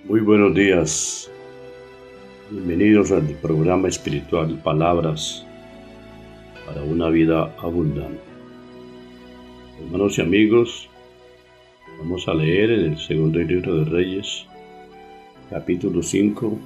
Muy buenos días, bienvenidos al programa espiritual Palabras para una vida abundante. Hermanos y amigos, vamos a leer en el segundo libro de Reyes, capítulo 5,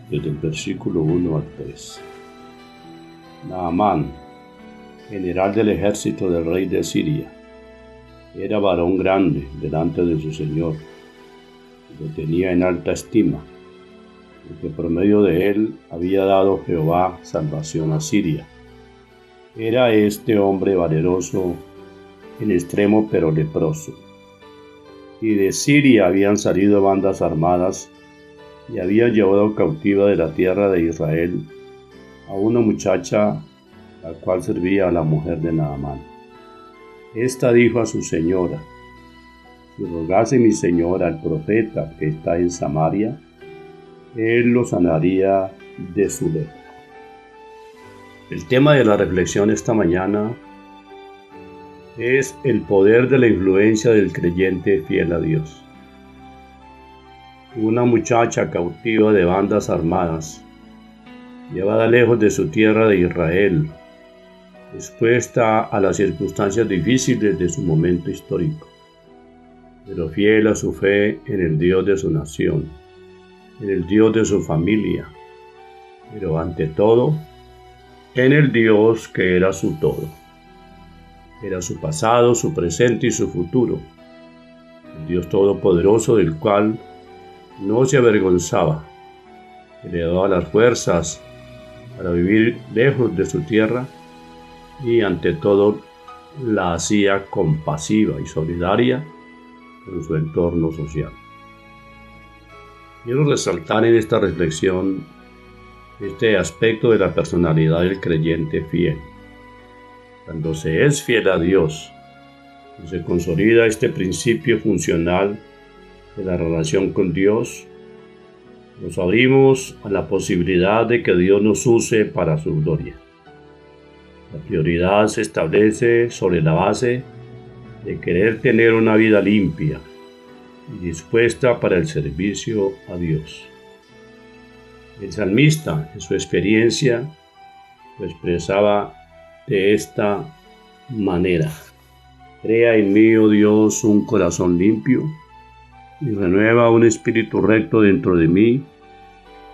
desde el versículo 1 al 3. Naamán, general del ejército del rey de Siria, era varón grande delante de su señor, lo tenía en alta estima, porque por medio de él había dado Jehová salvación a Siria. Era este hombre valeroso en extremo pero leproso. Y de Siria habían salido bandas armadas y habían llevado cautiva de la tierra de Israel a una muchacha, la cual servía a la mujer de Naamán. Esta dijo a su señora: si rogase mi señora al profeta que está en Samaria, él lo sanaría de su lepra. El tema de la reflexión esta mañana es el poder de la influencia del creyente fiel a Dios. Una muchacha cautiva de bandas armadas, llevada lejos de su tierra de Israel, expuesta a las circunstancias difíciles de su momento histórico, pero fiel a su fe en el Dios de su nación, en el Dios de su familia, pero ante todo, en el Dios que era su todo. Era su pasado, su presente y su futuro, el Dios todopoderoso del cual no se avergonzaba, que le daba las fuerzas para vivir lejos de su tierra y ante todo la hacía compasiva y solidaria con su entorno social. Quiero resaltar en esta reflexión este aspecto de la personalidad del creyente fiel. Cuando se es fiel a Dios, se consolida este principio funcional de la relación con Dios, nos abrimos a la posibilidad de que Dios nos use para su gloria. La prioridad se establece sobre la base de querer tener una vida limpia y dispuesta para el servicio a Dios. El salmista, en su experiencia, lo expresaba de esta manera: crea en mí, oh Dios, un corazón limpio y renueva un espíritu recto dentro de mí.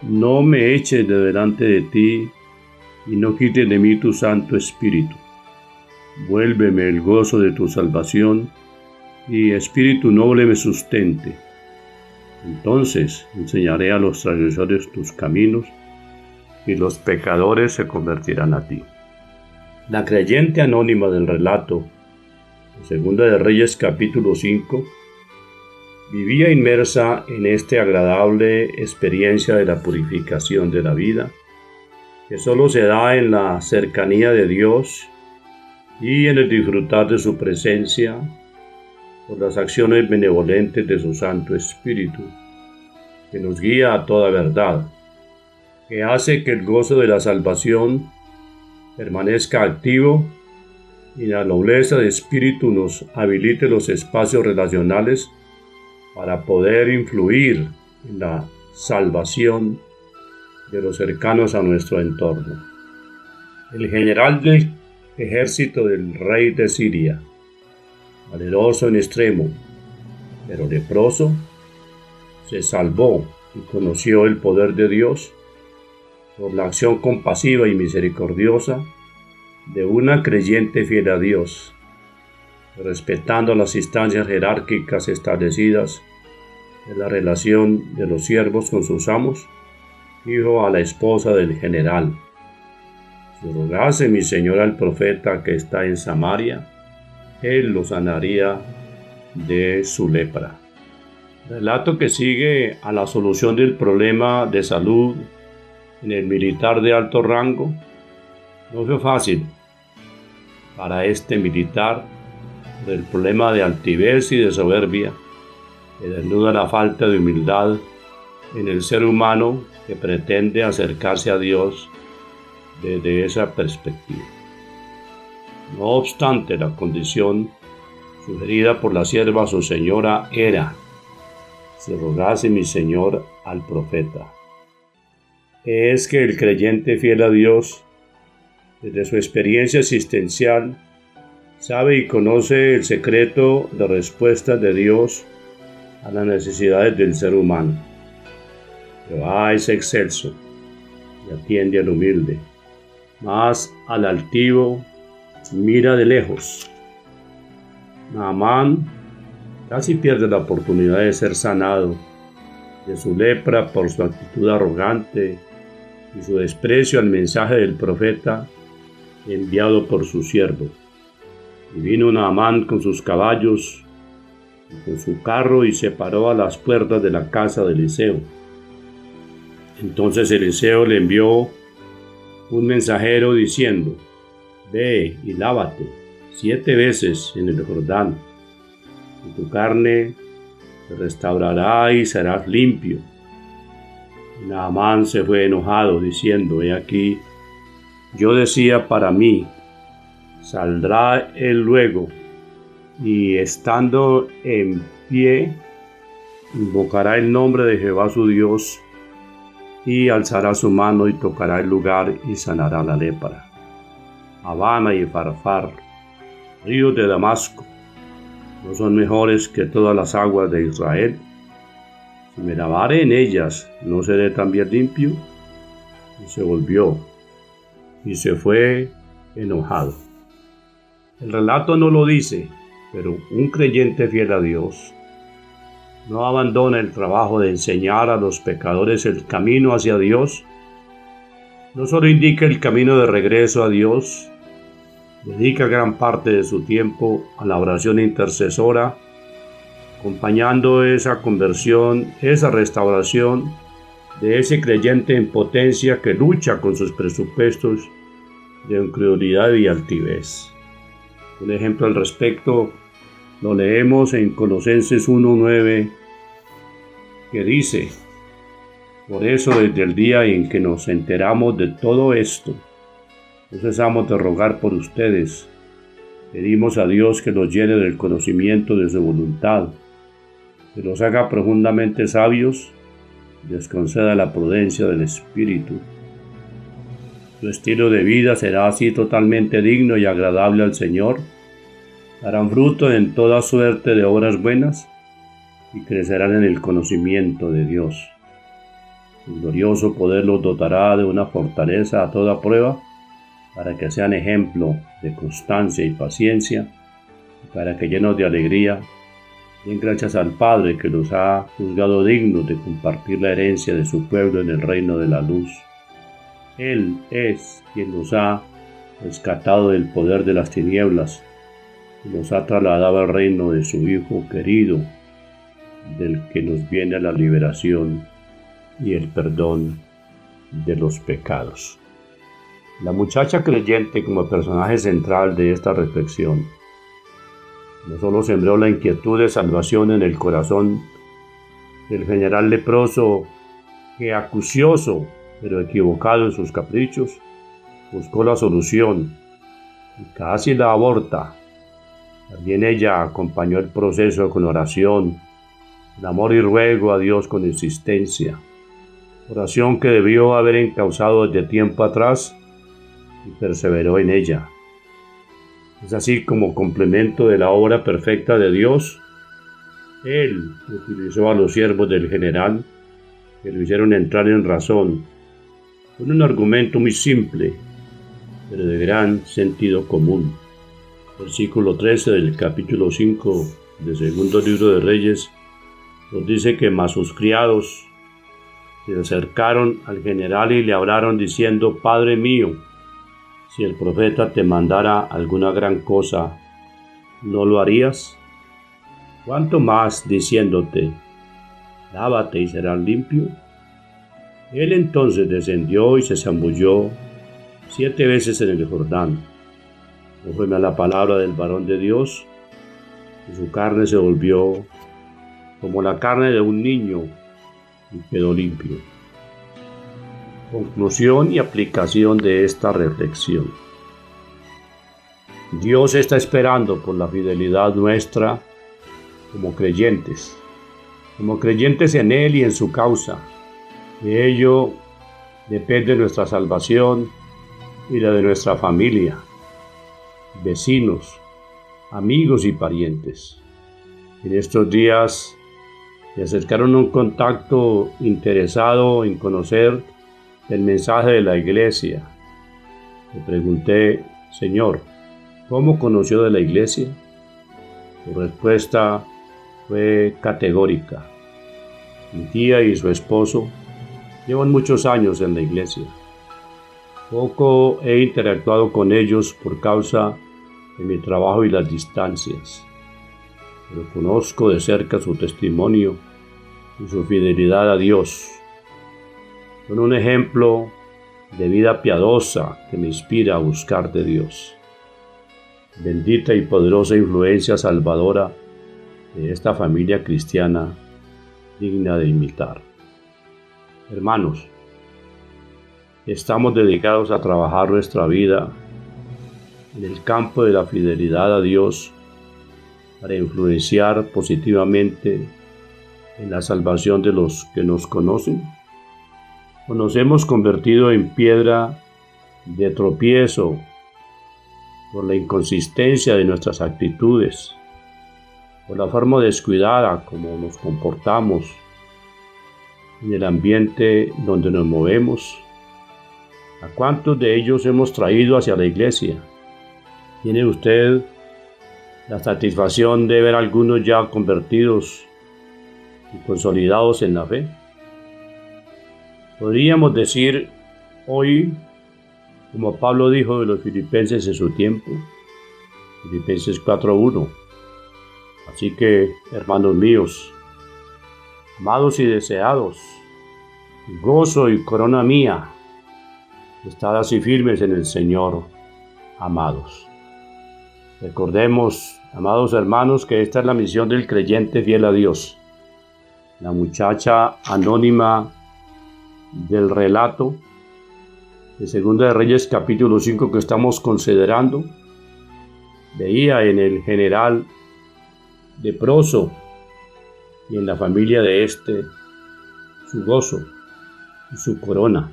No me eches de delante de ti y no quites de mí tu Santo Espíritu. Vuélveme el gozo de tu salvación, y espíritu noble me sustente. Entonces enseñaré a los transgresores tus caminos, y los pecadores se convertirán a ti. La creyente anónima del relato, Segunda de Reyes capítulo 5, vivía inmersa en esta agradable experiencia de la purificación de la vida, que solo se da en la cercanía de Dios y en el disfrutar de su presencia por las acciones benevolentes de su Santo Espíritu, que nos guía a toda verdad, que hace que el gozo de la salvación permanezca activo y la nobleza de espíritu nos habilite los espacios relacionales para poder influir en la salvación de los cercanos a nuestro entorno. El general del ejército del rey de Siria, valeroso en extremo, pero leproso, se salvó y conoció el poder de Dios por la acción compasiva y misericordiosa de una creyente fiel a Dios, respetando las instancias jerárquicas establecidas en la relación de los siervos con sus amos. Dijo a la esposa del general: si rogase mi señora al profeta que está en Samaria, él lo sanaría de su lepra. Relato que sigue a la solución del problema de salud en el militar de alto rango. No fue fácil para este militar por el problema de altivez y de soberbia que desnuda la falta de humildad en el ser humano que pretende acercarse a Dios desde esa perspectiva. No obstante, la condición sugerida por la sierva a su señora era: si rogase mi Señor al profeta. Es que el creyente fiel a Dios, desde su experiencia existencial, sabe y conoce el secreto de respuestas de Dios a las necesidades del ser humano. Jehová es excelso y atiende al humilde, mas al altivo mira de lejos. Naamán casi pierde la oportunidad de ser sanado de su lepra por su actitud arrogante y su desprecio al mensaje del profeta enviado por su siervo. Y vino Naamán con sus caballos y con su carro y se paró a las puertas de la casa de Eliseo. Entonces Eliseo le envió un mensajero diciendo: ve y lávate 7 veces en el Jordán, y tu carne se restaurará y serás limpio. Y Naamán se fue enojado, diciendo: he aquí, yo decía para mí, saldrá él luego, y estando en pie, invocará el nombre de Jehová su Dios, y alzará su mano y tocará el lugar y sanará la lepra. Habana y Farfar, ríos de Damasco, ¿no son mejores que todas las aguas de Israel? Si me lavare en ellas, ¿no seré también limpio? Y se volvió y se fue enojado. El relato no lo dice, pero un creyente fiel a Dios no abandona el trabajo de enseñar a los pecadores el camino hacia Dios. No solo indica el camino de regreso a Dios, dedica gran parte de su tiempo a la oración intercesora, acompañando esa conversión, esa restauración de ese creyente en potencia que lucha con sus presupuestos de incredulidad y altivez. Un ejemplo al respecto lo leemos en Colosenses 1:9, que dice: por eso desde el día en que nos enteramos de todo esto, no cesamos de rogar por ustedes. Pedimos a Dios que los llene del conocimiento de su voluntad, que los haga profundamente sabios y les conceda la prudencia del Espíritu. Su estilo de vida será así totalmente digno y agradable al Señor. Darán fruto en toda suerte de obras buenas y crecerán en el conocimiento de Dios. Su glorioso poder los dotará de una fortaleza a toda prueba, para que sean ejemplo de constancia y paciencia, y para que, llenos de alegría, den gracias al Padre que los ha juzgado dignos de compartir la herencia de su pueblo en el reino de la luz. Él es quien los ha rescatado del poder de las tinieblas y nos ha trasladado al reino de su Hijo querido, del que nos viene la liberación y el perdón de los pecados. La muchacha creyente, como personaje central de esta reflexión, no solo sembró la inquietud de salvación en el corazón del general leproso que, acucioso pero equivocado en sus caprichos, buscó la solución y casi la aborta. También ella acompañó el proceso con oración, clamor y ruego a Dios con insistencia, oración que debió haber encauzado desde tiempo atrás, y perseveró en ella. Es así como complemento de la obra perfecta de Dios, Él utilizó a los siervos del general, que lo hicieron entrar en razón, con un argumento muy simple, pero de gran sentido común. Versículo 13 del capítulo 5 del segundo libro de Reyes nos dice que mas sus criados se acercaron al general y le hablaron diciendo: Padre mío, si el profeta te mandara alguna gran cosa, ¿no lo harías? ¿Cuánto más diciéndote: lávate y serás limpio? Él entonces descendió y se zambulló 7 veces en el Jordán, conforme a la palabra del varón de Dios, y su carne se volvió como la carne de un niño y quedó limpio. Conclusión y aplicación de esta reflexión. Dios está esperando por la fidelidad nuestra como creyentes. como creyentes en Él y en su causa. De ello depende nuestra salvación y la de nuestra familia, vecinos, amigos y parientes. En estos días se acercaron a un contacto interesado en conocer el mensaje de la iglesia. Le pregunté: Señor, ¿cómo conoció de la iglesia? Su respuesta fue categórica. Mi tía y su esposo llevan muchos años en la iglesia. Poco he interactuado con ellos por causa de mi trabajo y las distancias, pero conozco de cerca su testimonio y su fidelidad a Dios. Son un ejemplo de vida piadosa que me inspira a buscar de Dios. Bendita y poderosa influencia salvadora de esta familia cristiana digna de imitar. Hermanos, estamos dedicados a trabajar nuestra vida en el campo de la fidelidad a Dios para influenciar positivamente en la salvación de los que nos conocen. ¿O nos hemos convertido en piedra de tropiezo por la inconsistencia de nuestras actitudes, por la forma descuidada como nos comportamos en el ambiente donde nos movemos? ¿A cuántos de ellos hemos traído hacia la iglesia? ¿Tiene usted la satisfacción de ver a algunos ya convertidos y consolidados en la fe? Podríamos decir hoy, como Pablo dijo de los filipenses en su tiempo, Filipenses 4:1. Así que, hermanos míos, amados y deseados, gozo y corona mía, estad así firmes en el Señor, amados. Recordemos, amados hermanos, que esta es la misión del creyente fiel a Dios. La muchacha anónima del relato de Segunda de Reyes capítulo 5 que estamos considerando, veía en el general leproso y en la familia de este su gozo y su corona.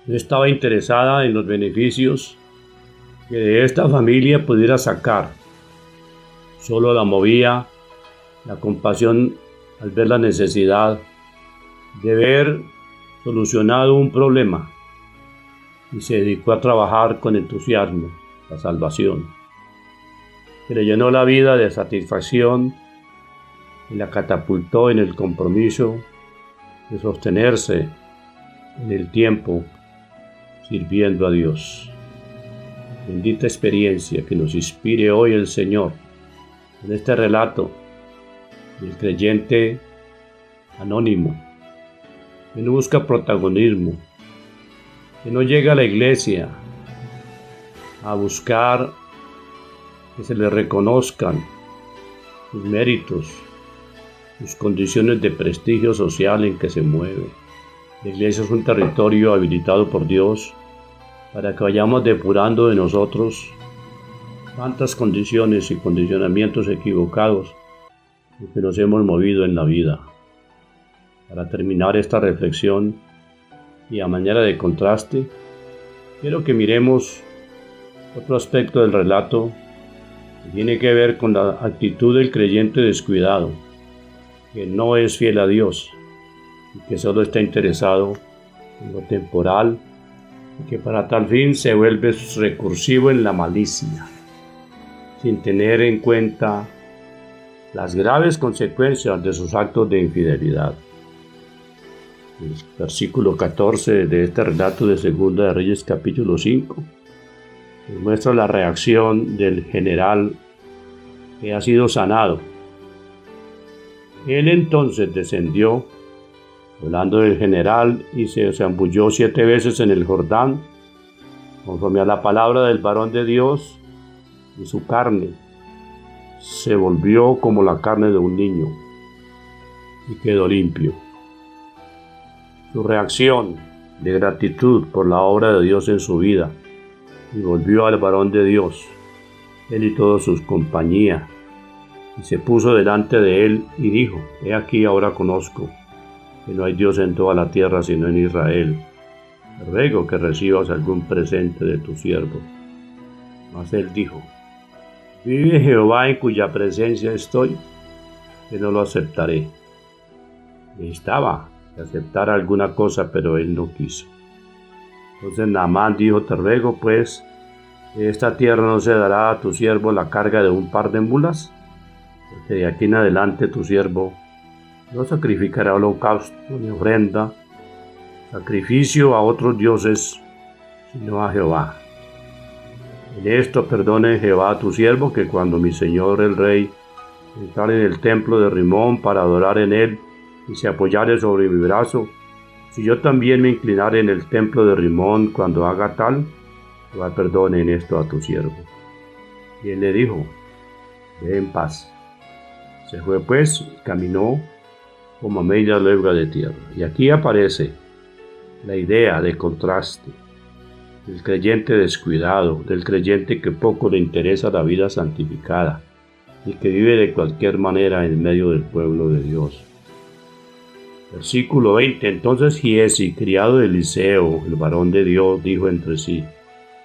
No estaba interesada en los beneficios que de esta familia pudiera sacar. Solo la movía la compasión al ver la necesidad de ver solucionado un problema, y se dedicó a trabajar con entusiasmo la salvación, que le llenó la vida de satisfacción y la catapultó en el compromiso de sostenerse en el tiempo sirviendo a Dios. Bendita experiencia que nos inspire hoy el Señor en este relato del creyente anónimo, que no busca protagonismo, que no llega a la iglesia a buscar que se le reconozcan sus méritos, sus condiciones de prestigio social en que se mueve. La iglesia es un territorio habilitado por Dios para que vayamos depurando de nosotros tantas condiciones y condicionamientos equivocados en que nos hemos movido en la vida. Para terminar esta reflexión y a manera de contraste, quiero que miremos otro aspecto del relato que tiene que ver con la actitud del creyente descuidado, que no es fiel a Dios y que solo está interesado en lo temporal y que para tal fin se vuelve recursivo en la malicia, sin tener en cuenta las graves consecuencias de sus actos de infidelidad. El versículo 14 de este relato de Segunda de Reyes capítulo 5 nos muestra la reacción del general que ha sido sanado. Él entonces descendió, hablando del general, y se zambulló 7 veces en el Jordán, conforme a la palabra del varón de Dios, y su carne se volvió como la carne de un niño, y quedó limpio. Su reacción de gratitud por la obra de Dios en su vida, y volvió al varón de Dios, él y todos sus compañías, y se puso delante de él y dijo: He aquí, ahora conozco que no hay Dios en toda la tierra sino en Israel. Te ruego que recibas algún presente de tu siervo. Mas él dijo: Vive Jehová en cuya presencia estoy, que no lo aceptaré. Necesitaba que aceptara alguna cosa, pero él no quiso. Entonces Naamán dijo: Te ruego pues, que esta tierra no se dará a tu siervo la carga de un par de mulas, porque de aquí en adelante tu siervo no sacrificará holocausto ni ofrenda, sacrificio a otros dioses, sino a Jehová. En esto perdone Jehová a tu siervo, que cuando mi señor el rey entrare en el templo de Rimón para adorar en él y se apoyare sobre mi brazo, si yo también me inclinare en el templo de Rimón cuando haga tal, Jehová perdone en esto a tu siervo. Y él le dijo: Ve en paz. Se fue pues y caminó como a media legua de tierra. Y aquí aparece la idea de contraste del creyente descuidado, del creyente que poco le interesa la vida santificada y que vive de cualquier manera en medio del pueblo de Dios. Versículo 20. Entonces Giezi, criado de Eliseo, el varón de Dios, dijo entre sí: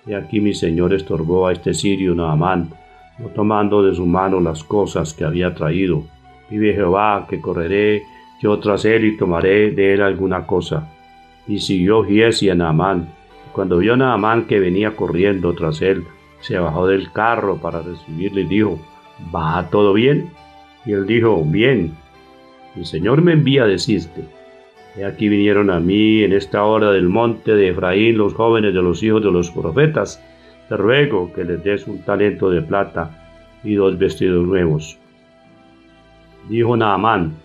He aquí mi señor estorbó a este sirio Naamán, no tomando de su mano las cosas que había traído. Vive Jehová, que correré yo tras él y tomaré de él alguna cosa. Y siguió Giezi a Naamán. Cuando vio Naamán que venía corriendo tras él, se bajó del carro para recibirle y dijo: ¿Va todo bien? Y él dijo: Bien. Mi señor me envía a decirte: He aquí vinieron a mí en esta hora del monte de Efraín los jóvenes de los hijos de los profetas. Te ruego que les des un talento de plata y 2 vestidos nuevos. Dijo Naamán: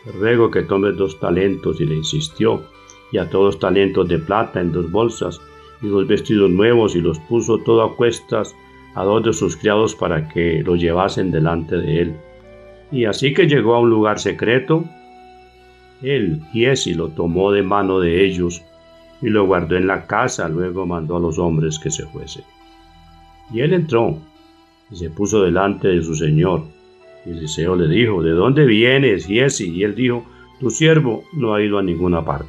Te ruego que tomes 2 talentos, y le insistió, y ató 2 talentos de plata en 2 bolsas y 2 vestidos nuevos, y los puso todo a cuestas a 2 de sus criados para que lo llevasen delante de él. Y así que llegó a un lugar secreto, él, Giezi, lo tomó de mano de ellos y lo guardó en la casa. Luego mandó a los hombres que se fuesen. Y él entró y se puso delante de su señor. Y Eliseo le dijo: ¿De dónde vienes, Giezi? Y él dijo: Tu siervo no ha ido a ninguna parte.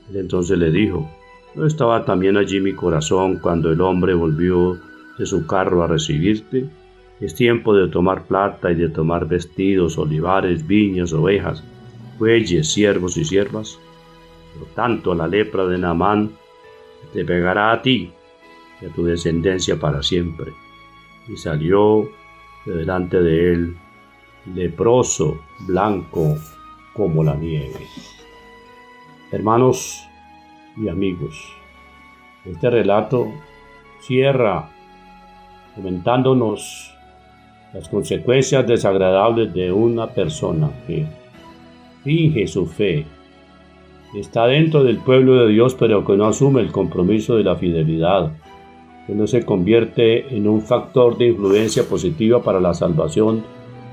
Él entonces le dijo: ¿No estaba también allí mi corazón cuando el hombre volvió de su carro a recibirte? Es tiempo de tomar plata y de tomar vestidos, olivares, viñas, ovejas, bueyes, siervos y siervas. Por tanto, la lepra de Naamán te pegará a ti y a tu descendencia para siempre. Y salió de delante de él, leproso, blanco como la nieve. Hermanos y amigos, este relato cierra comentándonos las consecuencias desagradables de una persona que finge su fe, está dentro del pueblo de Dios, pero que no asume el compromiso de la fidelidad, que no se convierte en un factor de influencia positiva para la salvación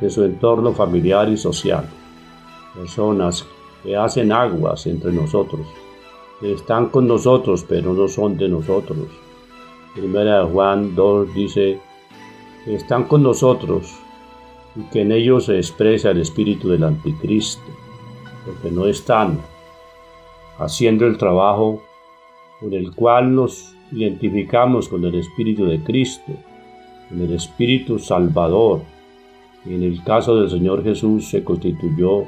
de su entorno familiar y social. Personas que hacen aguas entre nosotros, que están con nosotros, pero no son de nosotros. Primera de Juan 2 dice que están con nosotros y que en ellos se expresa el espíritu del anticristo, porque no están haciendo el trabajo con el cual nos identificamos con el Espíritu de Cristo, con el Espíritu Salvador, y en el caso del Señor Jesús se constituyó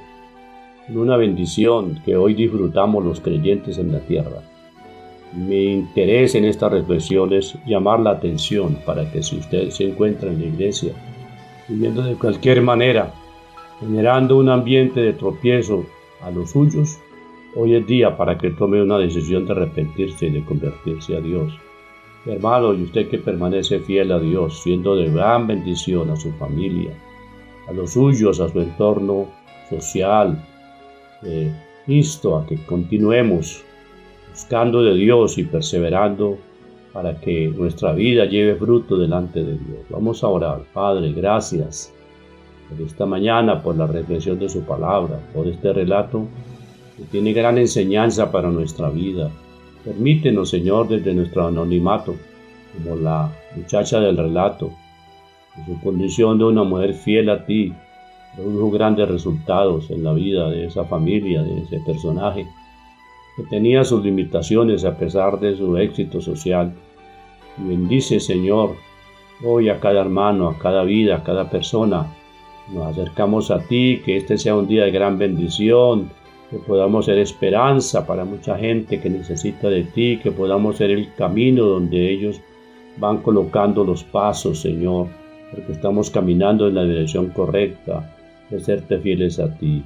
en una bendición que hoy disfrutamos los creyentes en la tierra. Mi interés en esta reflexión es llamar la atención para que si usted se encuentra en la iglesia, viviendo de cualquier manera, generando un ambiente de tropiezo a los suyos, hoy es día para que tome una decisión de arrepentirse y de convertirse a Dios. Hermano, y usted que permanece fiel a Dios, siendo de gran bendición a su familia, a los suyos, a su entorno social, insto a que continuemos buscando de Dios y perseverando para que nuestra vida lleve fruto delante de Dios. Vamos a orar. Padre, gracias por esta mañana, por la reflexión de su palabra, por este relato que tiene gran enseñanza para nuestra vida. Permítenos, Señor, desde nuestro anonimato, como la muchacha del relato, que su condición de una mujer fiel a ti produjo grandes resultados en la vida de esa familia, de ese personaje, que tenía sus limitaciones a pesar de su éxito social. Y bendice, Señor, hoy a cada hermano, a cada vida, a cada persona. Nos acercamos a ti, que este sea un día de gran bendición, que podamos ser esperanza para mucha gente que necesita de ti, que podamos ser el camino donde ellos van colocando los pasos, Señor, porque estamos caminando en la dirección correcta de serte fieles a ti.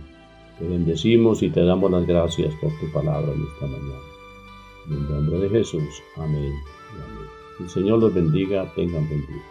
Te bendecimos y te damos las gracias por tu palabra en esta mañana. En el nombre de Jesús. Amén. Amén. El Señor los bendiga. Tengan buen día.